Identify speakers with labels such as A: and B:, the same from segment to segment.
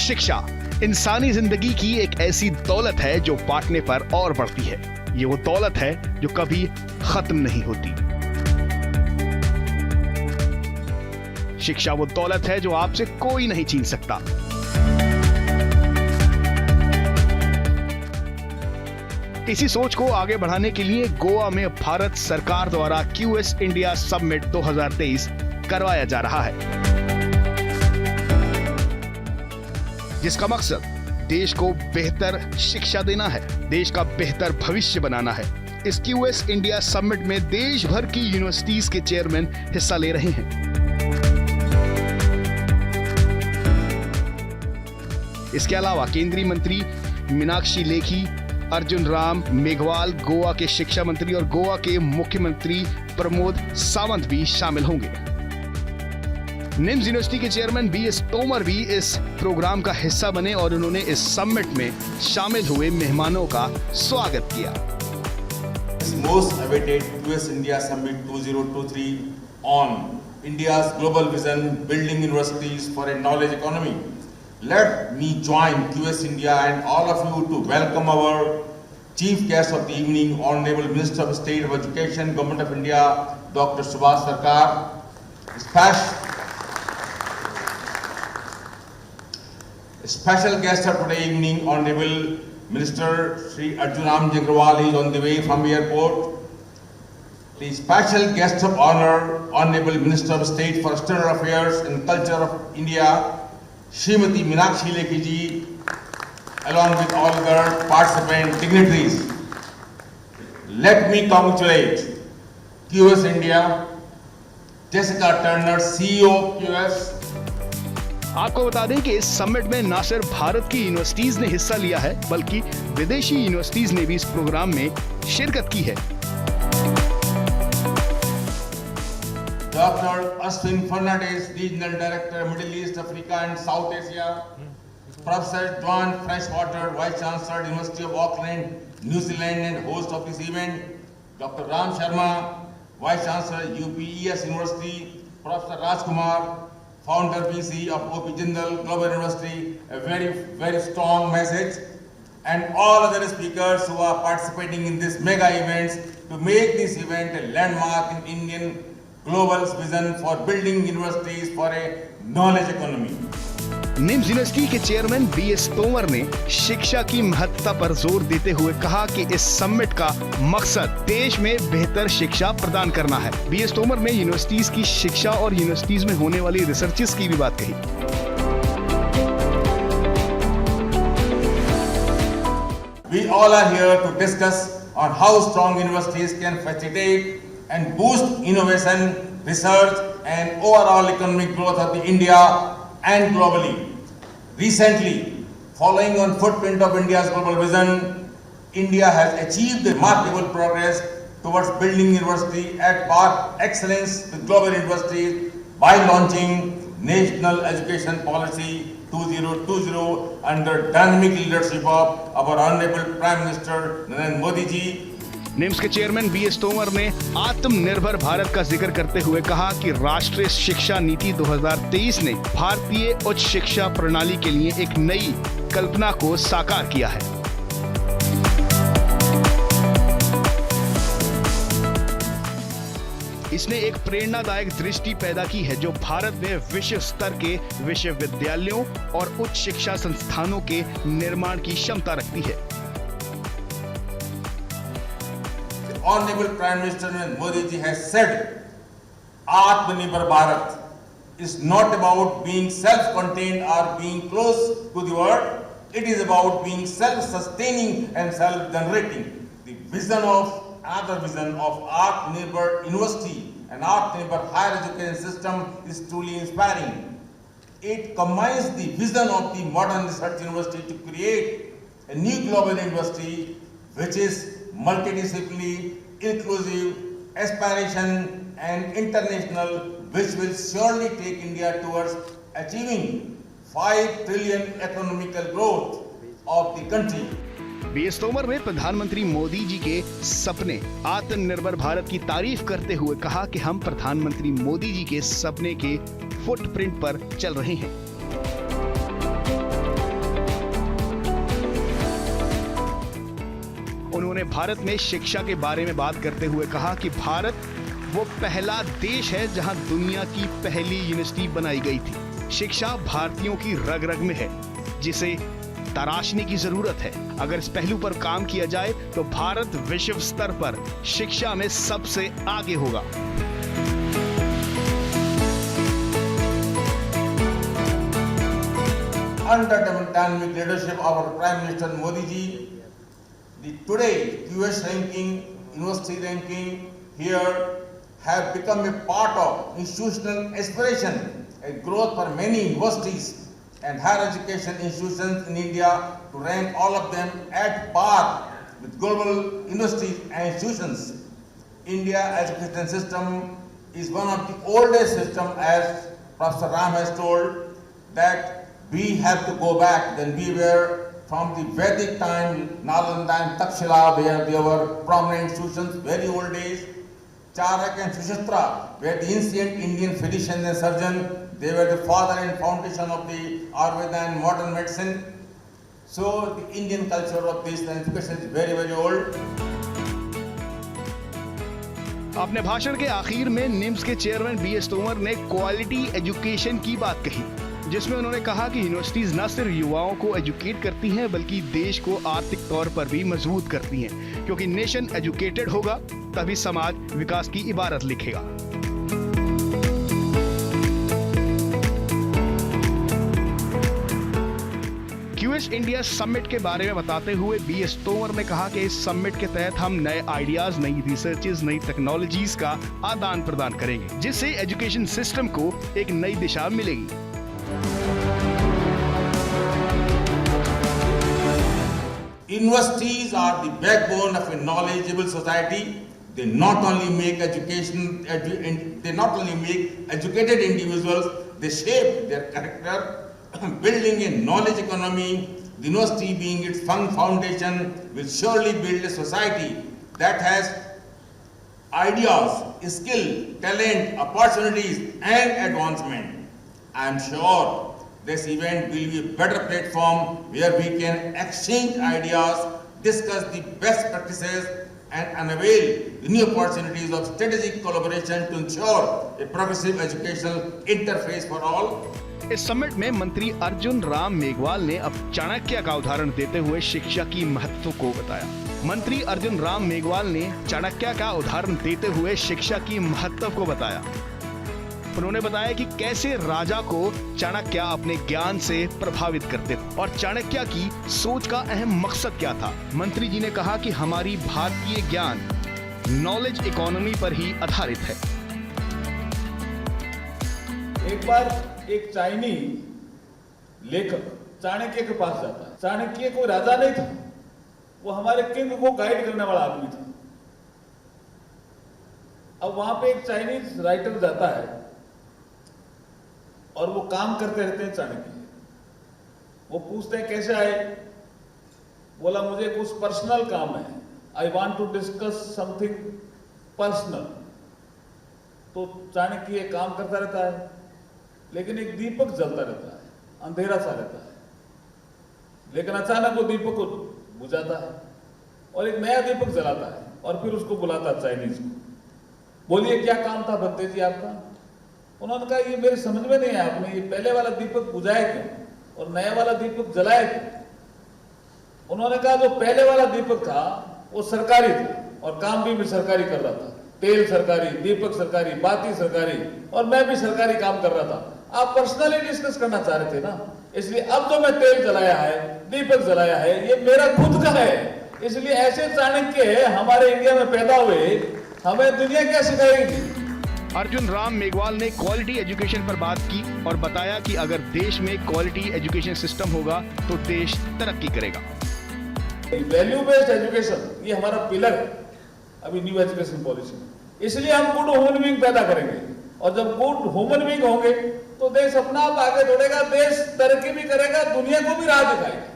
A: शिक्षा इंसानी जिंदगी की एक ऐसी दौलत है जो बांटने पर और बढ़ती है। ये वो दौलत है जो कभी खत्म नहीं होती। शिक्षा वो दौलत है जो आपसे कोई नहीं छीन सकता। इसी सोच को आगे बढ़ाने के लिए गोवा में भारत सरकार द्वारा क्यूएस इंडिया समिट 2023 करवाया जा रहा है, जिसका मकसद देश को बेहतर शिक्षा देना है, देश का बेहतर भविष्य बनाना है। इस क्यूएस इंडिया समिट में देश भर की यूनिवर्सिटीज के चेयरमैन हिस्सा ले रहे हैं। इसके अलावा केंद्रीय मंत्री मीनाक्षी लेखी, अर्जुन राम मेघवाल, गोवा के शिक्षा मंत्री और गोवा के मुख्यमंत्री प्रमोद सावंत भी शामिल होंगे। निम्स यूनिवर्सिटी के चेयरमैन बीएस तोमर भी इस प्रोग्राम का हिस्सा बने और उन्होंने इस समिट में शामिल हुए मेहमानों का स्वागत किया।
B: Most awaited QS India Summit 2023 on India's global vision, building universities for a knowledge economy. Let me join QS India and all of you to welcome our chief guest of the evening, Honorable Minister of State of Education, Government of India, Dr. Subhash Sarkar. Special guest of today evening, Honorable Minister Shri Arjun Ram Jagrawal is on the way from the airport. The special guest of honor, Honorable Minister of State for External Affairs and Culture of India, Srimati Meenakshi Lekhi ji, along with all other participant dignitaries. Let me congratulate QS India, Jessica Turner, CEO QS.
A: आपको बता दें कि इस summit में न सिर्फ भारत की universities ने हिस्सा लिया है, बल्कि विदेशी यूनिवर्सिटीज ने भी इस प्रोग्राम में शिरकत की है।
B: Dr. Ashwin Fernandez, Regional Director, Middle East, Africa and South Asia. Professor John Freshwater, Vice Chancellor, University of Auckland, New Zealand and host of this event. Dr. Ram Sharma, Vice Chancellor, UPES University. Professor Rajkumar, Founder VC of OP Jindal Global University, a very strong message, and all other speakers who are participating in this mega events to make this event a landmark in Indian global vision for building universities for a knowledge economy.
A: NIMS university के chairman BS Tomar ने शिक्षा की महत्ता पर जोर देते हुए कहा कि इस समिट का मकसद देश में बेहतर शिक्षा प्रदान करना है। बीएस तोमर ने यूनिवर्सिटीज की शिक्षा और यूनिवर्सिटीज में होने वाली रिसर्चेस की भी बात कही।
B: We all are here to discuss on how strong universities can facilitate and boost innovation, research and overall economic growth of the India and globally. Recently, following on footprint of India's global vision, India has achieved remarkable progress towards building university at par excellence with global universities by launching National Education Policy 2020 under dynamic leadership of our Honorable Prime Minister Narendra Modi ji.
A: NIMS के chairman BS Tomar ने आत्मनिर्भर भारत का जिक्र करते हुए कहा कि राष्ट्रीय शिक्षा नीति 2023 ने भारतीय उच्च शिक्षा प्रणाली के लिए एक नई कल्पना को साकार किया है। इसने एक प्रेरणादायक दृष्टि पैदा की है जो भारत में विश्व स्तर के विश्वविद्यालयों और उच्च शिक्षा संस्थानों के निर्माण की क्षमता रखती है।
B: Honorable Prime Minister Modi ji has said, Atmanirbhar Bharat is not about being self-contained or being close to the world. It is about being self-sustaining and self-generating. The vision of another vision of Atmanirbhar University and Atmanirbhar higher education system is truly inspiring. It combines the vision of the modern research university to create a new global university which is multidisciplinary, inclusive, aspiration and international, which will surely take India towards achieving 5 trillion economical growth of the country.
A: BS Tomar ने प्रधानमंत्री मोदी जी के सपने आत्मनिर्भर भारत की तारीफ करते हुए कहा कि हम प्रधानमंत्री मोदी जी के सपने के फुटप्रिंट पर चल रहे हैं। उन्होंने भारत में शिक्षा के बारे में बात करते हुए कहा कि भारत वो पहला देश है जहां दुनिया की पहली यूनिवर्सिटी बनाई गई थी। शिक्षा भारतीयों की रग रग में है, जिसे तराशने की जरूरत है। अगर इस पहलू पर काम किया जाए तो भारत विश्व स्तर पर शिक्षा में सबसे आगे होगा।
B: Under dynamic leadership of our Prime Minister Modi ji, the today QS ranking, university ranking here have become a part of institutional aspiration and growth for many universities and higher education institutions in India to rank all of them at par with global universities and institutions. India education system is one of the oldest systems, as Professor Ram has told, that we have to go back when we were from the Vedic time, Nalanda and Takshila, where there were prominent institutions, very old days. Charak and Sushastra were the ancient Indian physicians and surgeons. They were the father and foundation of the Ayurveda and modern medicine. So the Indian culture of this education is very, very old.
A: अपने भाषण के आखिर में निम्स के chairman BS Tomar ने quality education की बात कही, जिसमें उन्होंने कहा कि यूनिवर्सिटीज न सिर्फ युवाओं को एजुकेट करती हैं बल्कि देश को आर्थिक तौर पर भी मजबूत करती हैं, क्योंकि नेशन एजुकेटेड होगा तभी समाज विकास की इबारत लिखेगा। क्यूएस इंडिया समिट के बारे में बताते हुए BS तोमर ने कहा कि इस समिट के तहत हम नए आइडियाज, नई रिसर्चेज, नई टेक्नोलॉजीज का आदान प्रदान करेंगे, जिससे एजुकेशन सिस्टम को एक नई दिशा मिलेगी।
B: Universities are the backbone of a knowledgeable society. They not only make they not only make educated individuals, they shape their character, building a knowledge economy. The university, being its foundation, will surely build a society that has ideas, skill, talent, opportunities, and advancement. I am sure this event will be a better platform where we can exchange ideas, discuss the best practices, and unveil the new opportunities of strategic collaboration to ensure a progressive educational interface for all.
A: इस summit में मंत्री अर्जुन राम मेघवाल ने अब चाणक्य का उदाहरण देते हुए शिक्षा की महत्व को बताया। मंत्री अर्जुन राम मेघवाल ने चाणक्य का उदाहरण देते हुए शिक्षा की महत्व को बताया। उन्होंने बताया कि कैसे राजा को चाणक्य अपने ज्ञान से प्रभावित करते और चाणक्य की सोच का अहम मकसद क्या था। मंत्री जी ने कहा कि हमारी भारतीय ज्ञान नॉलेज इकोनॉमी पर ही आधारित है।
C: एक बार एक चाइनीज लेखक चाणक्य के पास जाता है। चाणक्य कोई राजा नहीं था, वो हमारे किंग को गाइड करने वाला आदमी था। अब वहां पे एक चाइनीज राइटर जाता है और वो काम करते रहते हैं चाणक्य। वो पूछते हैं कैसे आए? बोला मुझे कुछ पर्सनल काम है, I want to discuss something personal. तो चाणक्य ये काम करता रहता है, लेकिन एक दीपक जलता रहता है, अंधेरा सा रहता है। लेकिन अचानक वो दीपक को बुझाता है और एक नया दीपक जलाता है और फिर उसको बुलाता है चाइनीज को। बोलिए क्या काम था भक्ते जी आपका? उन्होंने कहा ये मेरे समझ में नहीं है, आपने ये पहले वाला दीपक बुझाया क्यों और नया वाला दीपक जलाया क्यों? उन्होंने कहा जो पहले वाला दीपक था वो सरकारी था और काम भी मैं सरकारी कर रहा था, तेल सरकारी, दीपक सरकारी, बाती सरकारी, और मैं भी सरकारी काम कर रहा था। आप पर्सनली डिस्कस करना चाह रहे थे ना, इसलिए अब जो मैं तेल जलाया है, दीपक जलाया है, ये मेरा खुद का है। इसलिए ऐसे चाणक्य हमारे इंडिया में पैदा हुए, हमें दुनिया क्या सिखाएगी?
A: अर्जुन राम मेघवाल ने क्वालिटी एजुकेशन पर बात की और बताया कि अगर देश में क्वालिटी एजुकेशन सिस्टम होगा तो देश तरक्की करेगा।
C: वैल्यू बेस्ड एजुकेशन ये हमारा पिलर है अभी न्यू एजुकेशन पॉलिसी में। इसलिए हम गुड ह्यूमन बीइंग पैदा करेंगे, और जब गुड ह्यूमन बीइंग होंगे तो देश अपना आप आगे बढ़ेगा, देश तरक्की भी करेगा, दुनिया को भी राह दिखाएगा।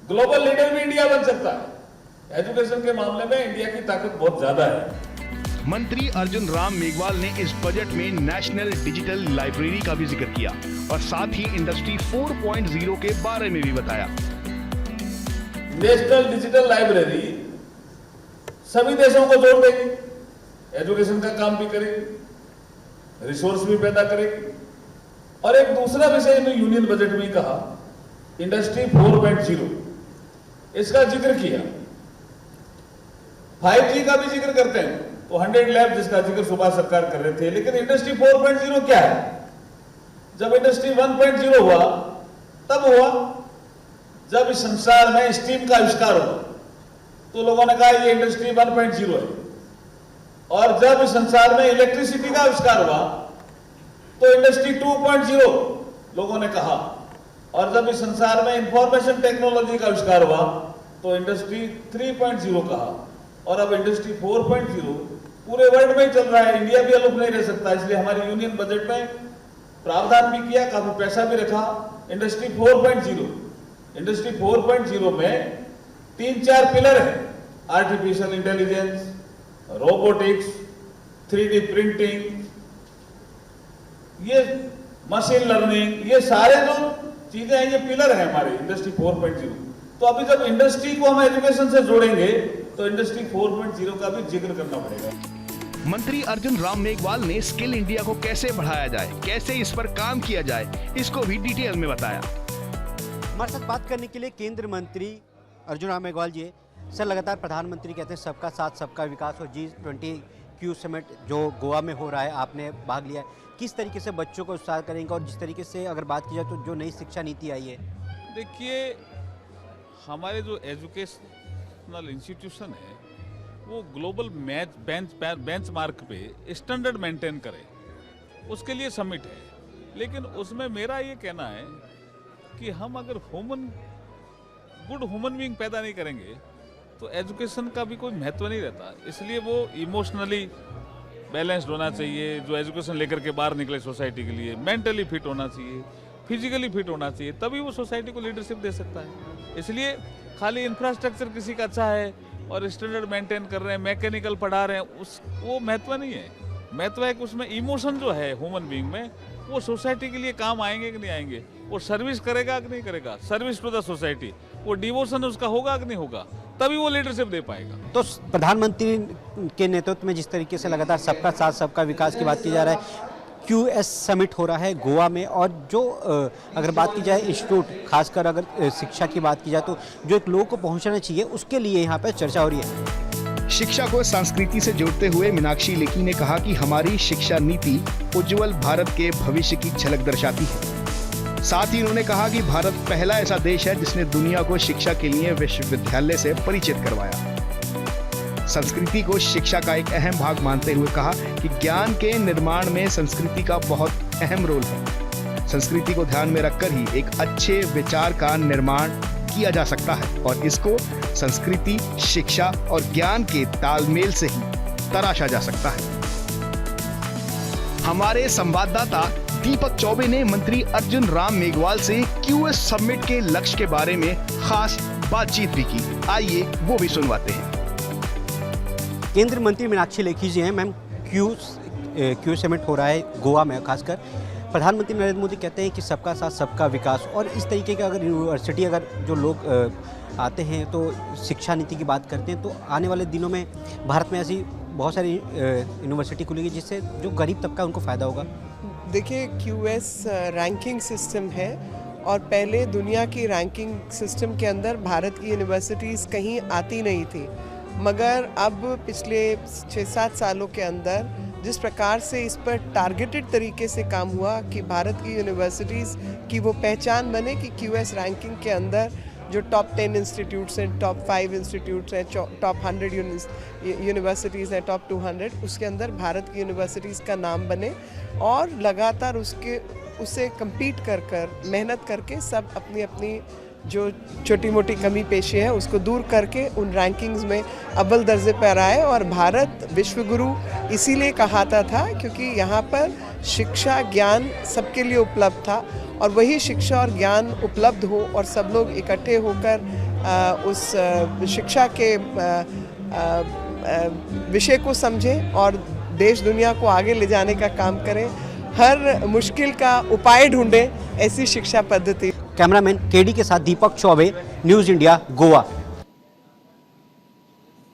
C: ग्लोबल लीडर भी इंडिया बन सकता है। एजुकेशन के मामले में इंडिया की ताकत बहुत ज्यादा है।
A: मंत्री अर्जुन राम मेघवाल ने इस बजट में नेशनल डिजिटल लाइब्रेरी का भी जिक्र किया और साथ ही इंडस्ट्री 4.0 के बारे में भी बताया।
C: नेशनल डिजिटल लाइब्रेरी सभी देशों को जोड़ देगी, एजुकेशन का काम भी करेगी, रिसोर्स भी पैदा करेगी। और एक दूसरा विषय में यूनियन बजट में कहा, इंडस्ट्री 4.0, इसका जिक्र किया। 5G का भी जिक्र करते हैं, तो 100 लैब जिसका जिक्र सुबह सरकार कर रहे थे, लेकिन इंडस्ट्री 4.0 क्या है? जब इंडस्ट्री 1.0 हुआ तब हुआ जब इस संसार में स्टीम का आविष्कार हुआ, तो लोगों ने कहा ये इंडस्ट्री 1.0 है। और जब इस संसार में इलेक्ट्रिसिटी का आविष्कार हुआ तो इंडस्ट्री 2.0 लोगों ने कहा। और जब इस संसार में इंफॉर्मेशन टेक्नोलॉजी का आविष्कार हुआ तो इंडस्ट्री 3.0 कहा। और अब इंडस्ट्री 4.0 पूरे वर्ल्ड में ही चल रहा है, इंडिया भी अलग नहीं रह सकता। इसलिए हमारे यूनियन बजट में प्रावधान भी किया, काफी पैसा भी रखा इंडस्ट्री 4.0। इंडस्ट्री 4.0 में 3-4 पिलर हैं, artificial intelligence, robotics, 3D printing, ये मशीन लर्निंग, ये सारे जो चीजें हैं ये पिलर है हमारे इंडस्ट्री 4.0। तो अभी जब इंडस्ट्री को हम एजुकेशन से जोड़ेंगे तो इंडस्ट्री 4.0 का भी जिक्र करना पड़ेगा।
A: मंत्री अर्जुन राम मेघवाल ने स्किल इंडिया को कैसे बढ़ाया जाए, कैसे इस पर काम किया जाए, इसको भी डिटेल में बताया।
D: हमारे साथ बात करने के लिए केंद्रीय मंत्री अर्जुन राम मेघवाल जी। सर, लगातार प्रधानमंत्री कहते हैं सबका साथ सबका विकास, और G20 समिट जो गोवा में हो रहा है आपने भाग लिया है, किस तरीके से बच्चों को उत्साह करेंगे? और जिस तरीके से अगर बात की जाए तो जो नई शिक्षा नीति आई है,
C: देखिए हमारे जो एजुकेशनल इंस्टीट्यूशन है वो ग्लोबल बेंचमार्क पे स्टैंडर्ड मेंटेन करे, उसके लिए समिट है। लेकिन उसमें मेरा ये कहना है कि हम अगर गुड ह्यूमन बीइंग पैदा नहीं करेंगे तो एजुकेशन का भी कोई महत्व नहीं रहता। इसलिए वो इमोशनली बैलेंस्ड होना चाहिए, जो एजुकेशन लेकर के बाहर निकले सोसाइटी के लिए, मेंटली फिट होना चाहिए, फिजिकली फिट होना चाहिए, तभी वो सोसाइटी को लीडरशिप दे सकता है। इसलिए खाली इंफ्रास्ट्रक्चर किसी का अच्छा है और स्टैंडर्ड मेंटेन कर रहे हैं, मैकेनिकल पढ़ा रहे हैं, वो महत्व नहीं है। महत्व है कि उसमें इमोशन जो है ह्यूमन बीइंग में, वो सोसाइटी के लिए काम आएंगे कि नहीं आएंगे, वो सर्विस करेगा कि नहीं करेगा, सर्विस टू द सोसाइटी, वो डिवोशन उसका होगा कि नहीं होगा, तभी वो लीडरशिप दे पाएगा।
D: तो प्रधानमंत्री के नेतृत्व में जिस तरीके से लगातार सबका साथ सबका विकास की बात की जा रहा है, QS समिट हो रहा है गोवा में, और जो अगर बात की जाए इंस्टीट्यूट, खासकर अगर शिक्षा की बात की जाए तो जो एक लोगों को पहुंचना चाहिए उसके लिए यहाँ पर चर्चा हो रही है।
A: शिक्षा को संस्कृति से जोड़ते हुए मीनाक्षी लेखी ने कहा कि हमारी शिक्षा नीति उज्जवल भारत के भविष्य की झलक दर्शाती है। साथ ही उन्होंने कहा कि भारत पहला ऐसा देश है जिसने दुनिया को शिक्षा के लिए विश्वविद्यालय से परिचित करवाया। संस्कृति को शिक्षा का एक अहम भाग मानते हुए कहा कि ज्ञान के निर्माण में संस्कृति का बहुत अहम रोल है। संस्कृति को ध्यान में रखकर ही एक अच्छे विचार का निर्माण किया जा सकता है और इसको संस्कृति, शिक्षा और ज्ञान के तालमेल से ही तराशा जा सकता है। हमारे संवाददाता दीपक चौबे ने मंत्री अर्जुन राम मेघवाल से QS समिट के लक्ष्य के बारे में खास बातचीत भी की। आइए वो भी सुनवाते हैं।
D: केंद्रीय मंत्री मीनाक्षी लेखी जी हैं। मैम, क्यू समिट हो रहा है गोवा में, खासकर प्रधानमंत्री नरेंद्र मोदी कहते हैं कि सबका साथ सबका विकास, और इस तरीके का अगर यूनिवर्सिटी, अगर जो लोग आते हैं तो शिक्षा नीति की बात करते हैं, तो आने वाले दिनों में भारत में ऐसी बहुत सारी यूनिवर्सिटी खुलेगी जिससे जो गरीब तबका उनको फ़ायदा होगा।
E: देखिए, QS रैंकिंग सिस्टम है और पहले दुनिया की रैंकिंग सिस्टम के अंदर भारत की यूनिवर्सिटीज़ कहीं आती नहीं थी, मगर अब पिछले 6-7 सालों के अंदर जिस प्रकार से इस पर टारगेटेड तरीके से काम हुआ कि भारत की यूनिवर्सिटीज़ की वो पहचान बने कि QS रैंकिंग के अंदर जो टॉप 10 इंस्टीट्यूट्स हैं, टॉप 5 इंस्टीट्यूट्स हैं, टॉप 100 यूनिवर्सिटीज़ हैं, टॉप 200, उसके अंदर भारत की यूनिवर्सिटीज़ का नाम बने और लगातार उससे कम्पीट कर मेहनत करके सब अपनी अपनी जो छोटी मोटी कमी पेशी है उसको दूर करके उन रैंकिंग्स में अव्वल दर्जे पर आए। और भारत विश्वगुरु इसीलिए कहाता था क्योंकि यहाँ पर शिक्षा ज्ञान सबके लिए उपलब्ध था, और वही शिक्षा और ज्ञान उपलब्ध हो और सब लोग इकट्ठे होकर उस शिक्षा के विषय को समझें और देश दुनिया को आगे ले जाने का काम करें, हर मुश्किल का उपाय ढूंढें, ऐसी शिक्षा पद्धति।
D: कैमरामैन KD के साथ दीपक चौबे, न्यूज़ इंडिया, गोवा।